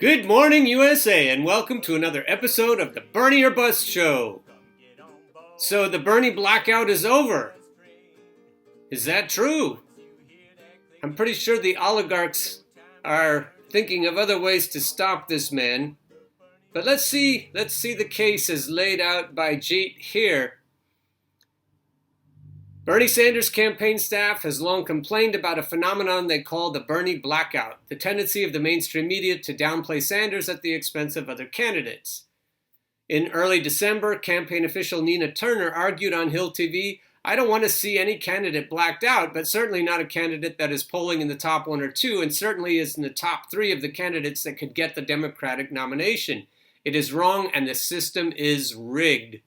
Good morning, USA, and welcome to another episode of the Bernie or Bust Show. So the Bernie blackout is over. Is that true? I'm pretty sure the oligarchs are thinking of other ways to stop this man. But let's see the case as laid out by Jeet here. Bernie Sanders' campaign staff has long complained about a phenomenon they call the Bernie blackout, the tendency of the mainstream media to downplay Sanders at the expense of other candidates. In early December, campaign official Nina Turner argued on Hill TV, "I don't want to see any candidate blacked out, but certainly not a candidate that is polling in the top one or two, and certainly is in the top three of the candidates that could get the Democratic nomination. It is wrong, and the system is rigged."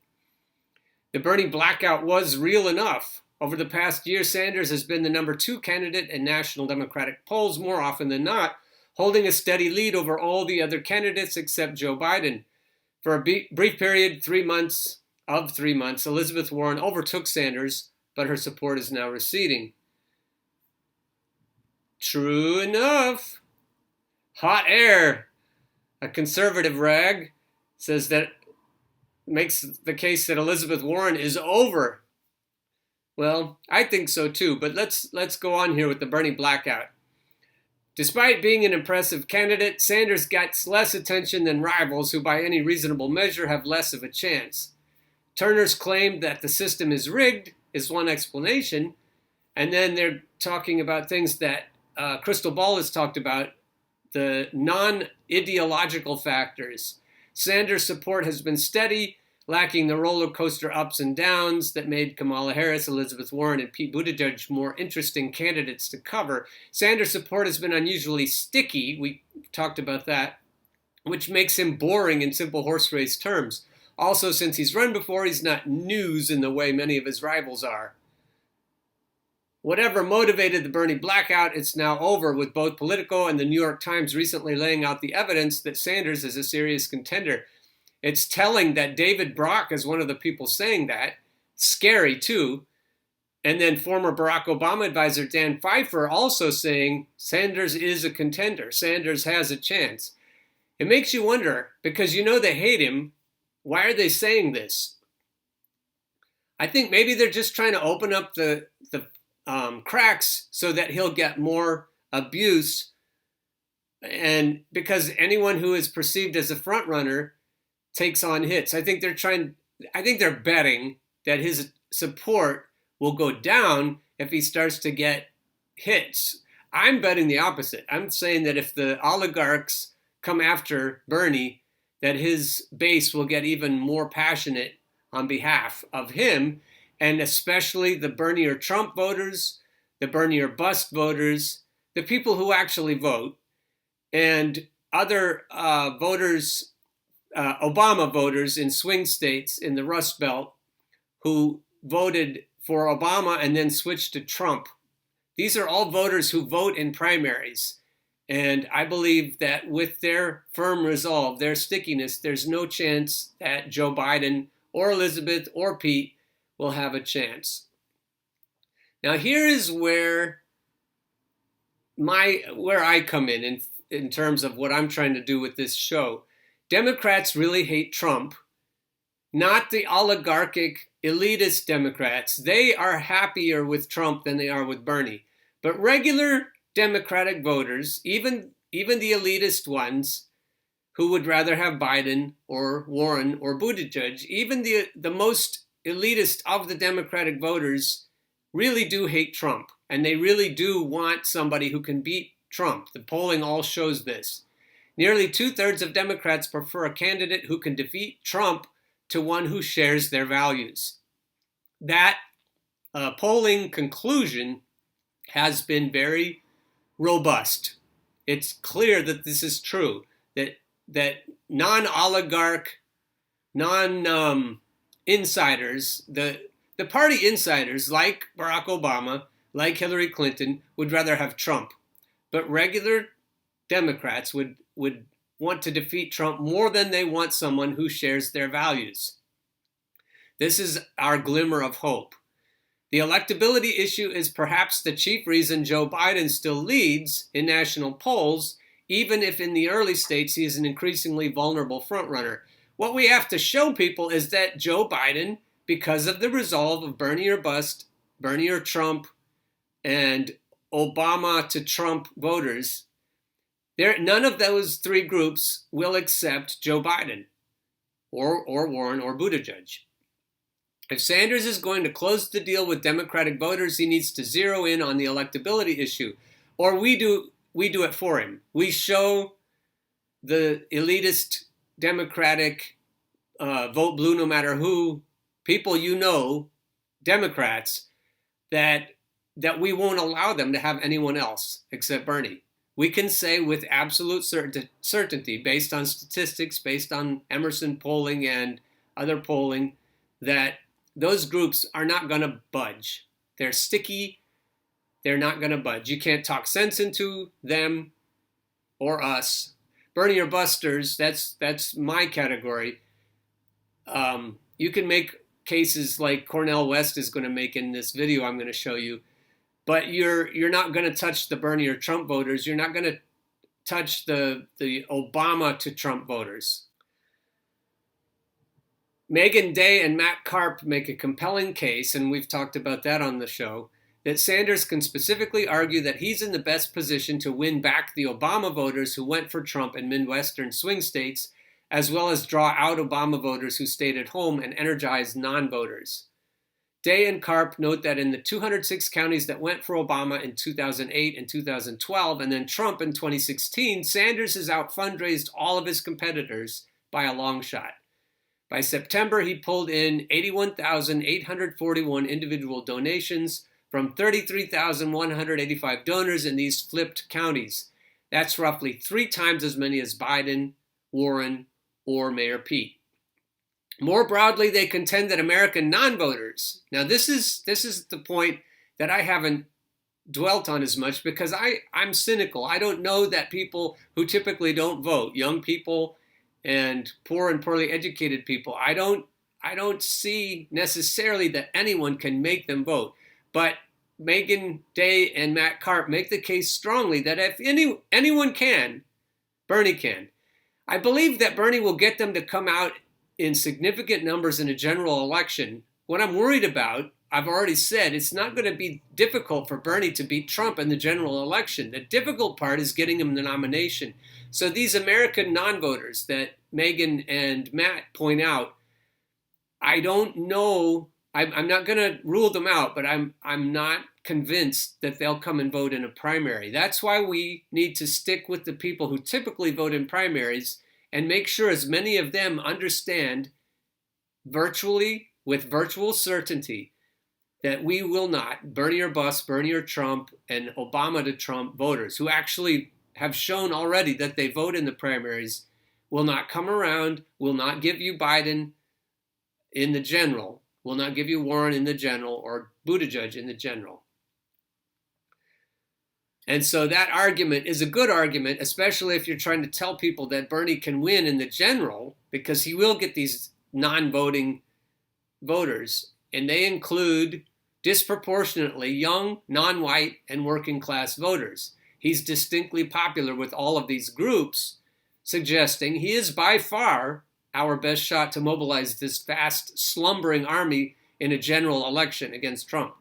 The Bernie blackout was real enough. Over the past year, Sanders has been the number 2 candidate in national Democratic polls more often than not, holding a steady lead over all the other candidates except Joe Biden. For a brief period, 3 months, Elizabeth Warren overtook Sanders, but her support is now receding. True enough. Hot Air, a conservative rag, says that makes the case that Elizabeth Warren is over. Well, I think so too, but let's go on here with the Bernie blackout. Despite being an impressive candidate, Sanders gets less attention than rivals who by any reasonable measure have less of a chance. Turner's claim that the system is rigged is one explanation, and then they're talking about things that Crystal Ball has talked about, the non-ideological factors. Sanders' support has been steady, lacking the roller coaster ups and downs that made Kamala Harris, Elizabeth Warren, and Pete Buttigieg more interesting candidates to cover. Sanders' support has been unusually sticky, we talked about that, which makes him boring in simple horse race terms. Also, since he's run before, he's not news in the way many of his rivals are. Whatever motivated the Bernie blackout, it's now over, with both Politico and the New York Times recently laying out the evidence that Sanders is a serious contender. It's telling that David Brock is one of the people saying that. Scary, too. And then former Barack Obama advisor Dan Pfeiffer also saying Sanders is a contender. Sanders has a chance. It makes you wonder, because you know they hate him, why are they saying this? I think maybe they're just trying to open up the cracks so that he'll get more abuse. And because anyone who is perceived as a front runner takes on hits. I think they're betting that his support will go down if he starts to get hits. I'm betting the opposite. I'm saying that if the oligarchs come after Bernie, that his base will get even more passionate on behalf of him, and especially the Bernie or Trump voters, the Bernie or bust voters, the people who actually vote, and other voters, Obama voters in swing states in the Rust Belt who voted for Obama and then switched to Trump. These are all voters who vote in primaries. And I believe that with their firm resolve, their stickiness, there's no chance that Joe Biden or Elizabeth or Pete will have a chance. Now here is where I come in terms of what I'm trying to do with this show. Democrats really hate Trump, not the oligarchic, elitist Democrats. They are happier with Trump than they are with Bernie. But regular Democratic voters, even the elitist ones who would rather have Biden or Warren or Buttigieg, even the most elitist of the Democratic voters really do hate Trump. And they really do want somebody who can beat Trump. The polling all shows this. Nearly 2/3 of Democrats prefer a candidate who can defeat Trump to one who shares their values. That polling conclusion has been very robust. It's clear that this is true, that non-oligarch, non-insiders, the party insiders like Barack Obama, like Hillary Clinton, would rather have Trump. But regular Democrats would want to defeat Trump more than they want someone who shares their values. This is our glimmer of hope. The electability issue is perhaps the chief reason Joe Biden still leads in national polls, even if in the early states he is an increasingly vulnerable frontrunner. What we have to show people is that Joe Biden, because of the resolve of Bernie or bust, Bernie or Trump, and Obama to Trump voters, none of those three groups will accept Joe Biden or Warren or Buttigieg. If Sanders is going to close the deal with Democratic voters, he needs to zero in on the electability issue, or we do it for him. We show the elitist Democratic vote blue no matter who people Democrats, that we won't allow them to have anyone else except Bernie. We can say with absolute certainty, based on statistics, based on Emerson polling and other polling, that those groups are not going to budge. They're sticky. They're not going to budge. You can't talk sense into them or us. Bernie or busters, that's my category. You can make cases like Cornel West is going to make in this video I'm going to show you, but you're not going to touch the Bernie or Trump voters. You're not going to touch the Obama to Trump voters. Megan Day and Matt Karp make a compelling case, and we've talked about that on the show, that Sanders can specifically argue that he's in the best position to win back the Obama voters who went for Trump in Midwestern swing states, as well as draw out Obama voters who stayed at home and energize non-voters. Day and Karp note that in the 206 counties that went for Obama in 2008 and 2012, and then Trump in 2016, Sanders has out-fundraised all of his competitors by a long shot. By September, he pulled in 81,841 individual donations from 33,185 donors in these flipped counties. That's roughly 3 times as many as Biden, Warren, or Mayor Pete. More broadly, they contend that American non-voters, now this is the point that I haven't dwelt on as much because I'm cynical. I don't know that people who typically don't vote, young people and poor and poorly educated people, I don't see necessarily that anyone can make them vote. But Megan Day and Matt Karp make the case strongly that if anyone can, Bernie can. I believe that Bernie will get them to come out in significant numbers in a general election. What I'm worried about, I've already said, it's not going to be difficult for Bernie to beat Trump in the general election. The difficult part is getting him the nomination. So these American non-voters that Megan and Matt point out, I don't know, I'm not going to rule them out, but I'm not convinced that they'll come and vote in a primary. That's why we need to stick with the people who typically vote in primaries and make sure as many of them understand virtually, with virtual certainty, that we will not, Bernie or bust, Bernie or Trump, and Obama to Trump voters who actually have shown already that they vote in the primaries will not come around, will not give you Biden in the general, will not give you Warren in the general or Buttigieg in the general. And so that argument is a good argument, especially if you're trying to tell people that Bernie can win in the general, because he will get these non-voting voters, and they include disproportionately young, non-white, and working class voters. He's distinctly popular with all of these groups, suggesting he is by far our best shot to mobilize this vast, slumbering army in a general election against Trump.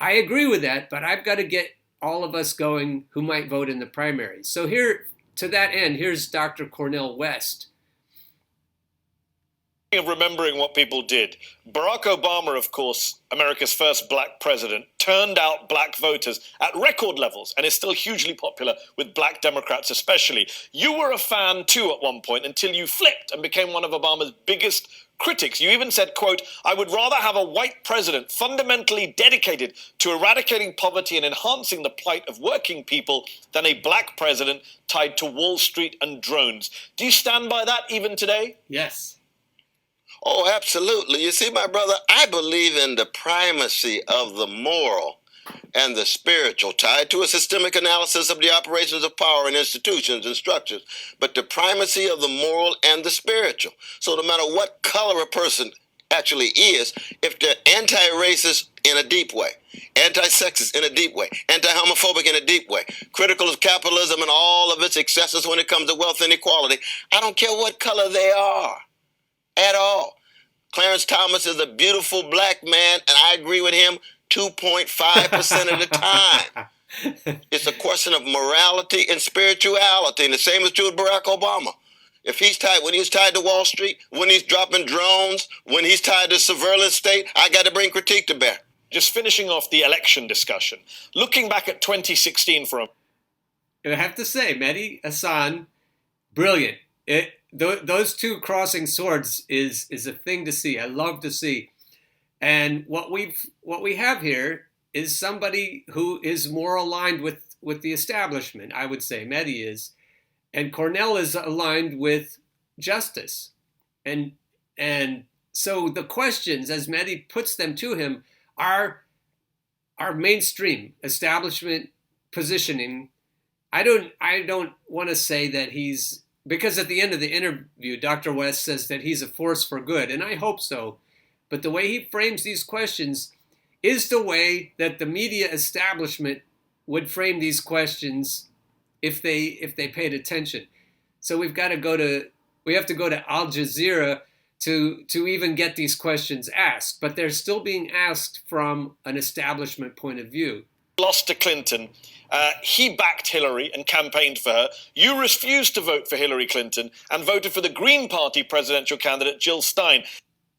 I agree with that, but I've got to get all of us going who might vote in the primaries. So here, to that end, here's Dr. Cornel West. Of remembering what people did. Barack Obama, of course, America's first black president, turned out black voters at record levels and is still hugely popular with black Democrats especially. You were a fan too at one point until you flipped and became one of Obama's biggest critics. You even said, quote, "I would rather have a white president fundamentally dedicated to eradicating poverty and enhancing the plight of working people than a black president tied to Wall Street and drones." Do you stand by that even today? Yes. Oh, absolutely. You see, my brother, I believe in the primacy of the moral and the spiritual tied to a systemic analysis of the operations of power in institutions and structures, but the primacy of the moral and the spiritual. So no matter what color a person actually is if they're anti-racist in a deep way, anti-sexist in a deep way, anti-homophobic in a deep way, critical of capitalism and all of its excesses when it comes to wealth inequality. I don't care what color they are at all. Clarence Thomas is a beautiful black man, and I agree with him 2.5% of the time. It's a question of morality and spirituality, and the same is true with Barack Obama. If he's tied, when he's tied to Wall Street, when he's dropping drones, when he's tied to surveillance state, I got to bring critique to bear. Just finishing off the election discussion, looking back at 2016 for a... I have to say, Mehdi Hasan, brilliant. Those two crossing swords is a thing to see. I love to see. And what we have here is somebody who is more aligned with the establishment, I would say. Mehdi is. And Cornel is aligned with justice. And so the questions, as Mehdi puts them to him, are mainstream establishment positioning. I don't want to say that he's, because at the end of the interview, Dr. West says that he's a force for good, and I hope so. But the way he frames these questions is the way that the media establishment would frame these questions if they paid attention. So we have to go to Al Jazeera to even get these questions asked, but they're still being asked from an establishment point of view. Lost to Clinton. He backed Hillary and campaigned for her. You refused to vote for Hillary Clinton and voted for the Green Party presidential candidate, Jill Stein.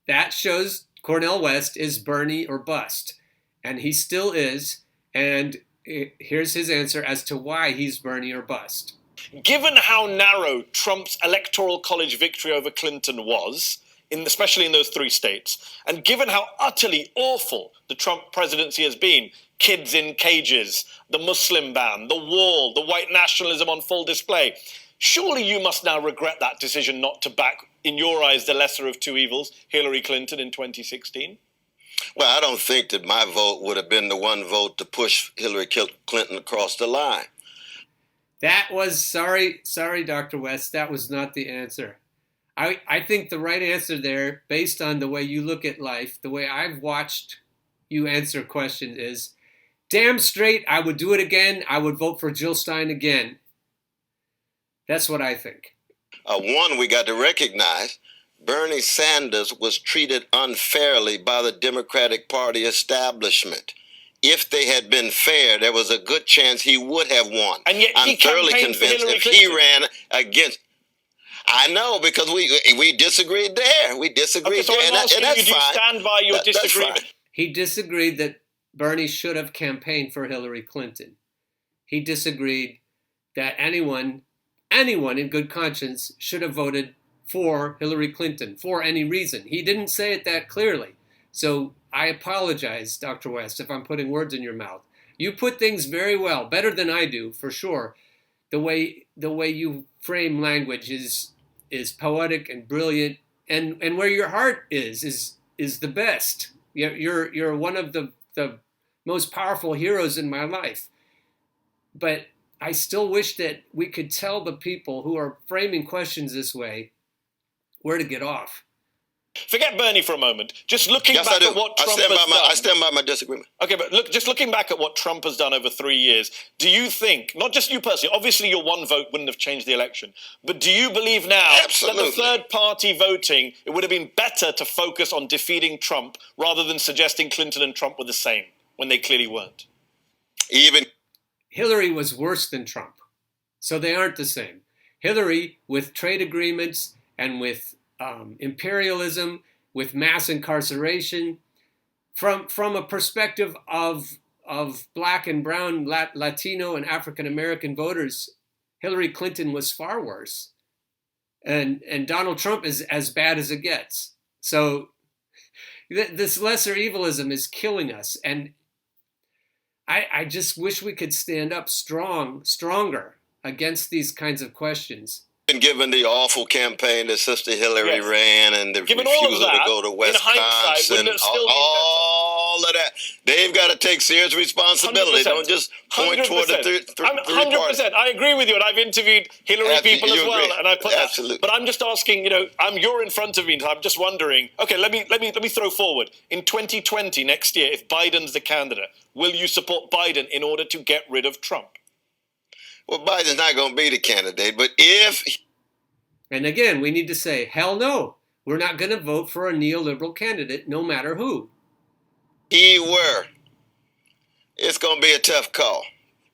That shows Cornel West is Bernie or bust, and he still is, and here's his answer as to why he's Bernie or bust. Given how narrow Trump's electoral college victory over Clinton was, especially in those three states, and given how utterly awful the Trump presidency has been, kids in cages, the Muslim ban, the wall, the white nationalism on full display, surely you must now regret that decision not to back, in your eyes, the lesser of two evils, Hillary Clinton in 2016? Well, I don't think that my vote would have been the one vote to push Hillary Clinton across the line. That was, sorry, Dr. West, that was not the answer. I think the right answer there, based on the way you look at life, the way I've watched you answer questions, is damn straight, I would do it again. I would vote for Jill Stein again. That's what I think. One, we got to recognize Bernie Sanders was treated unfairly by the Democratic Party establishment. If they had been fair, there was a good chance he would have won. And yet I'm thoroughly convinced if he ran against... I know, because we disagreed there. We disagreed there, and that's fine. Do you stand by your disagreement? He disagreed that Bernie should have campaigned for Hillary Clinton. He disagreed that anyone in good conscience should have voted for Hillary Clinton for any reason. He didn't say it that clearly. So I apologize, Dr. West, if I'm putting words in your mouth. You put things very well, better than I do, for sure. The way you frame language is poetic and brilliant, and where your heart is the best. You're one of the most powerful heroes in my life. But I still wish that we could tell the people who are framing questions this way where to get off. Forget Bernie for a moment. Just looking back at what Trump has done. I stand by my disagreement. Okay, but just looking back at what Trump has done over 3 years, do you think, not just you personally, obviously your one vote wouldn't have changed the election, but do you believe now that the third party voting, it would have been better to focus on defeating Trump rather than suggesting Clinton and Trump were the same when they clearly weren't? Even Hillary was worse than Trump, so they aren't the same. Hillary, with trade agreements and with imperialism, with mass incarceration, from a perspective of black and brown, Latino and African American voters, Hillary Clinton was far worse, and Donald Trump is as bad as it gets. So this lesser evilism is killing us, and I just wish we could stand up stronger against these kinds of questions. And given the awful campaign that Sister Hillary ran and the given refusal all of that, to go to Wisconsin, in hindsight, wouldn't it still be all all of that. They've got to take serious responsibility. 100%. Don't just point toward the 100%. I agree with you, and I've interviewed Hillary people as well, and I put Absolutely. that. But I'm just asking, you're in front of me, and I'm just wondering. Okay, let me throw forward. In 2020, next year, if Biden's the candidate, will you support Biden in order to get rid of Trump? Well, Biden's not going to be the candidate, but if... And again, we need to say, hell no. We're not going to vote for a neoliberal candidate, no matter who. he were, it's going to be a tough call.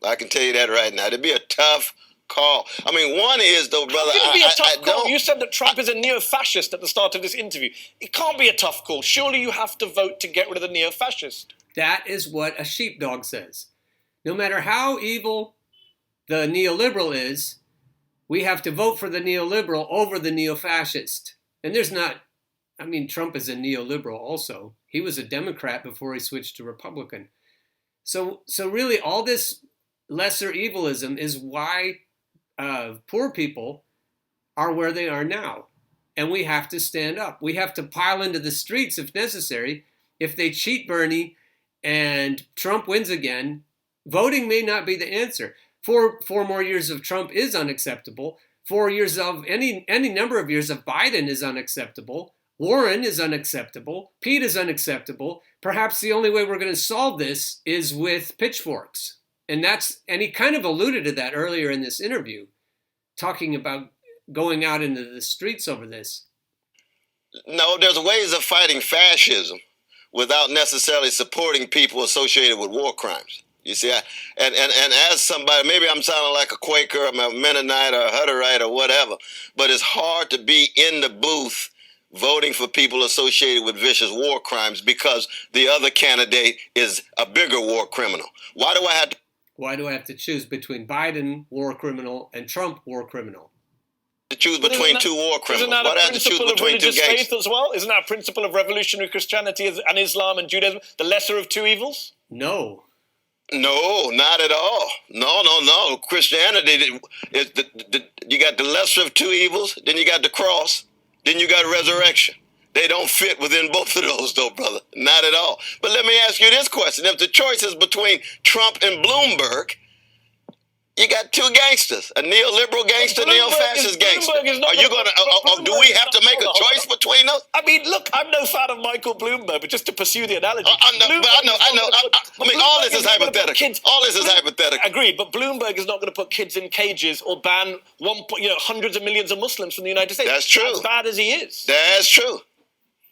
I can tell you that right now. It'll be a tough call. I mean, one is, though, brother, How can it be a tough call? You said that Trump is a neo-fascist at the start of this interview. It can't be a tough call. Surely you have to vote to get rid of the neo-fascist. That is what a sheepdog says. No matter how evil the neoliberal is, we have to vote for the neoliberal over the neo-fascist. And there's not, I mean, Trump is a neoliberal also. He was a Democrat before he switched to Republican. So really all this lesser evilism is why poor people are where they are now. And we have to stand up. We have to pile into the streets if necessary. If they cheat Bernie and Trump wins again, voting may not be the answer. Four more years of Trump is unacceptable. 4 years of any number of years of Biden is unacceptable. Warren is unacceptable. Pete is unacceptable. Perhaps the only way we're going to solve this is with pitchforks. And he kind of alluded to that earlier in this interview, talking about going out into the streets over this. No, there's ways of fighting fascism without necessarily supporting people associated with war crimes. You see, and as somebody, maybe I'm sounding like a Quaker, I'm a Mennonite or a Hutterite or whatever, but it's hard to be in the booth voting for people associated with vicious war crimes because the other candidate is a bigger war criminal. Why do I have to choose between Biden, war criminal, and Trump, war criminal? To choose between two war criminals? Isn't that Why do I a have to choose principle of between two religious gangsters? faith as well? Isn't that a principle of revolutionary Christianity and Islam and Judaism, the lesser of two evils? No. No, not at all. No. Christianity is you got the lesser of two evils, then you got the cross, then you got resurrection. They don't fit within both of those, though, brother. Not at all. But let me ask you this question. If the choice is between Trump and Bloomberg, you got two gangsters, a neoliberal gangster, neo-fascist gangster. Are you going to, do we have to make a choice between those? I mean, look, I'm no fan of Michael Bloomberg, but just to pursue the analogy. I know. I mean, all this is hypothetical. All this is hypothetical. Agreed, but Bloomberg is not going to put kids in cages or ban hundreds of millions of Muslims from the United States. That's true. As bad as he is. That's true.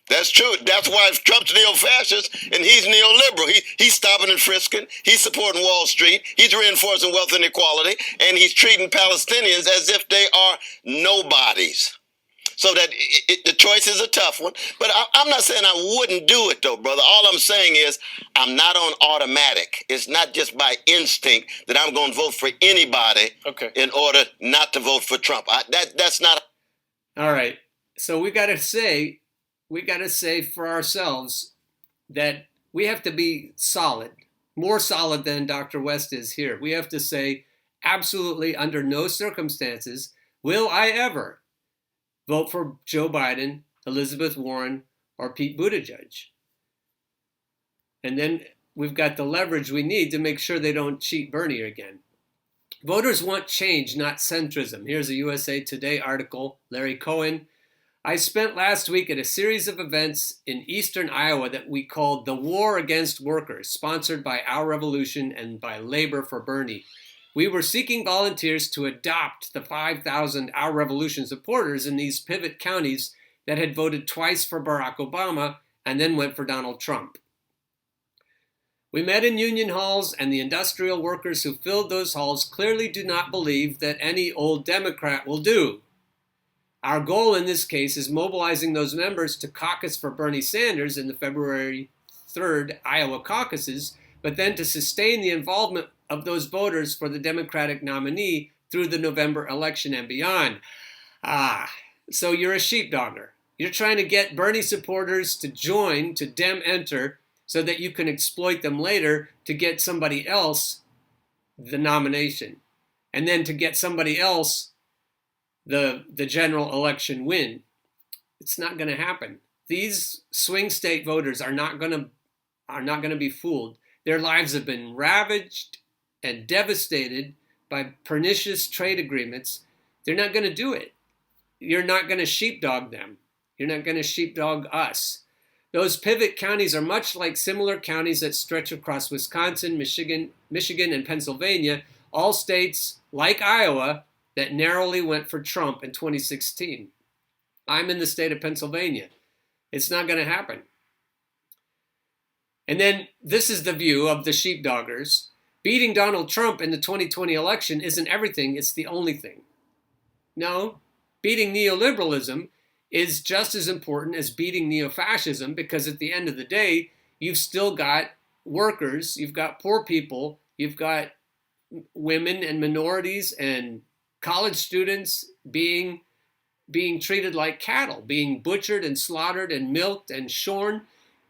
That's true. That's why Trump's neo-fascist and he's neoliberal. He's stopping and frisking. He's supporting Wall Street. He's reinforcing wealth inequality. And he's treating Palestinians as if they are nobodies. So that the choice is a tough one. But I'm not saying I wouldn't do it, though, brother. All I'm saying is I'm not on automatic. It's not just by instinct that I'm going to vote for anybody in order not to vote for Trump. That's not. All right. So we got to say for ourselves that we have to be solid, more solid than Dr. West is here. We have to say, absolutely, under no circumstances will I ever vote for Joe Biden, Elizabeth Warren, or Pete Buttigieg. And then we've got the leverage we need to make sure they don't cheat Bernie again. Voters want change, not centrism. Here's a USA Today article, Larry Cohen. I spent last week at a series of events in eastern Iowa that we called the War Against Workers, sponsored by Our Revolution and by Labor for Bernie. We were seeking volunteers to adopt the 5,000 Our Revolution supporters in these pivot counties that had voted twice for Barack Obama and then went for Donald Trump. We met in union halls, and the industrial workers who filled those halls clearly do not believe that any old Democrat will do. Our goal in this case is mobilizing those members to caucus for Bernie Sanders in the February 3rd Iowa caucuses, but then to sustain the involvement of those voters for the Democratic nominee through the November election and beyond. So you're a sheepdogger. You're trying to get Bernie supporters to join, to Dem enter, so that you can exploit them later to get somebody else the nomination, and then to get somebody else the general election win. It's not going to happen. These swing state voters are not going to are not going to be fooled. Their lives have been ravaged and devastated by pernicious trade agreements. They're not going to do it. You're not going to sheepdog them. You're not going to sheepdog us. Those pivot counties are much like similar counties that stretch across Wisconsin, Michigan, and Pennsylvania, all states like Iowa that narrowly went for Trump in 2016. I'm in the state of Pennsylvania. It's not going to happen. And then this is the view of the sheepdoggers. Beating Donald Trump in the 2020 election isn't everything, it's the only thing. No, beating neoliberalism is just as important as beating neo-fascism, because at the end of the day, you've still got workers, you've got poor people, you've got women and minorities and college students being treated like cattle, being butchered and slaughtered and milked and shorn.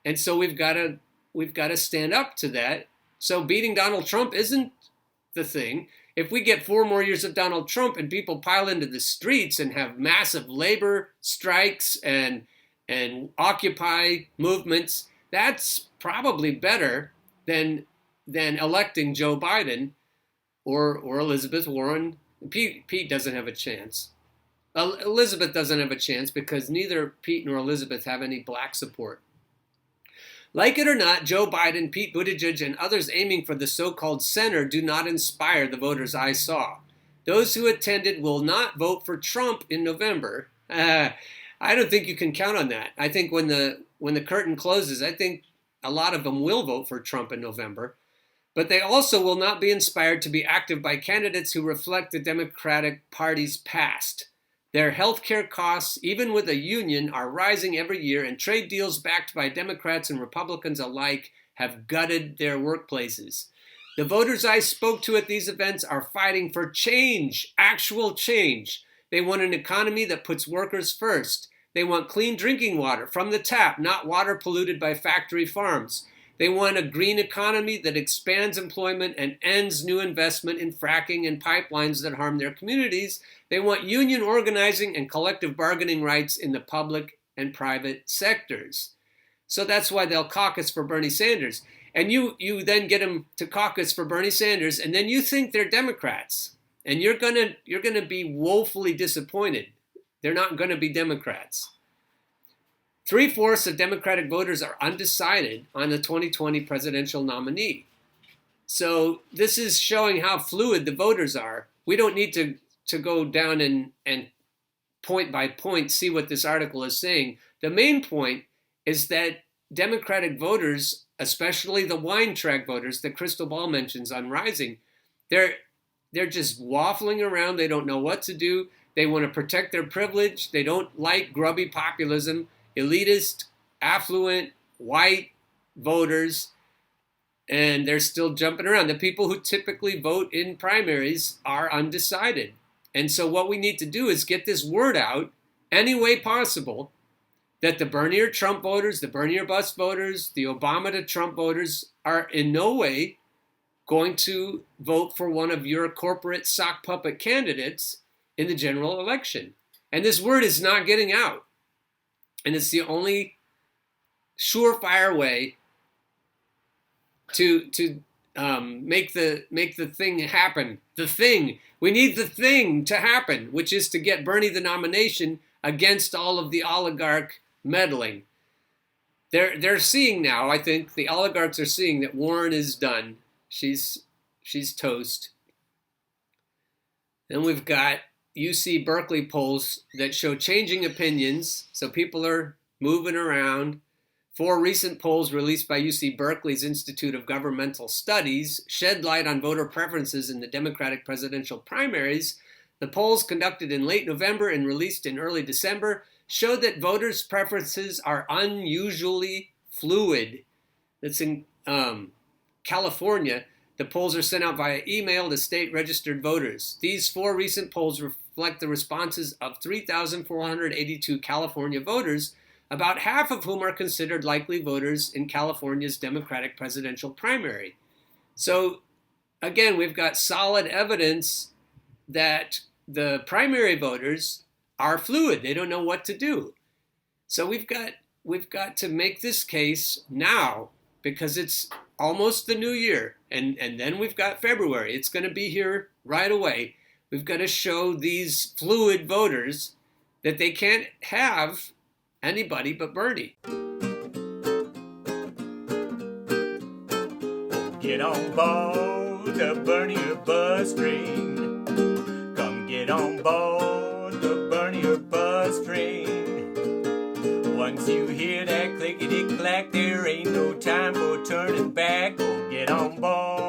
And so we've got to stand up to that. So beating Donald Trump isn't the thing. If we get 4 more years of Donald Trump and people pile into the streets and have massive labor strikes and Occupy movements, that's probably better than electing Joe Biden or Elizabeth Warren. Pete doesn't have a chance. Elizabeth doesn't have a chance because neither Pete nor Elizabeth have any black support. Like it or not, Joe Biden, Pete Buttigieg, and others aiming for the so-called center do not inspire the voters I saw. Those who attended will not vote for Trump in November. I don't think you can count on that. I think when the curtain closes, I think a lot of them will vote for Trump in November. But they also will not be inspired to be active by candidates who reflect the Democratic Party's past. Their healthcare costs, even with a union, are rising every year, and trade deals backed by Democrats and Republicans alike have gutted their workplaces. The voters I spoke to at these events are fighting for change, actual change. They want an economy that puts workers first. They want clean drinking water from the tap, not water polluted by factory farms. They want a green economy that expands employment and ends new investment in fracking and pipelines that harm their communities. They want union organizing and collective bargaining rights in the public and private sectors. So that's why they'll caucus for Bernie Sanders. And you then get them to caucus for Bernie Sanders, and then you think they're Democrats. And you're gonna be woefully disappointed. They're not gonna be Democrats. 3/4 of Democratic voters are undecided on the 2020 presidential nominee. So this is showing how fluid the voters are. We don't need to go down and point by point see what this article is saying. The main point is that Democratic voters, especially the wine track voters that Crystal Ball mentions on Rising, they're just waffling around. They don't know what to do. They want to protect their privilege. They don't like grubby populism. Elitist, affluent, white voters, and they're still jumping around. The people who typically vote in primaries are undecided. And so what we need to do is get this word out any way possible that the Bernie or Trump voters, the Bernie or bust voters, the Obama to Trump voters are in no way going to vote for one of your corporate sock puppet candidates in the general election. And this word is not getting out. And it's the only surefire way to make the thing happen. The thing. We need the thing to happen, which is to get Bernie the nomination against all of the oligarch meddling. They're seeing now, I think, the oligarchs are seeing that Warren is done. She's toast. Then we've got UC Berkeley polls that show changing opinions, so people are moving around. 4 recent polls released by UC Berkeley's Institute of Governmental Studies shed light on voter preferences in the Democratic presidential primaries. The polls, conducted in late November and released in early December, showed that voters' preferences are unusually fluid. That's in California. The polls are sent out via email to state-registered voters. These 4 recent polls reflect the responses of 3,482 California voters, about half of whom are considered likely voters in California's Democratic presidential primary. So, again, we've got solid evidence that the primary voters are fluid. They don't know what to do. So we've got to make this case now because it's almost the new year. And then we've got February. It's going to be here right away. We've got to show these fluid voters that they can't have anybody but Bernie. Get on board the Bernie or bust train. Come get on board the Bernie or bust train. Once you hear that clickety-clack, there ain't no time for turning back. Go get on board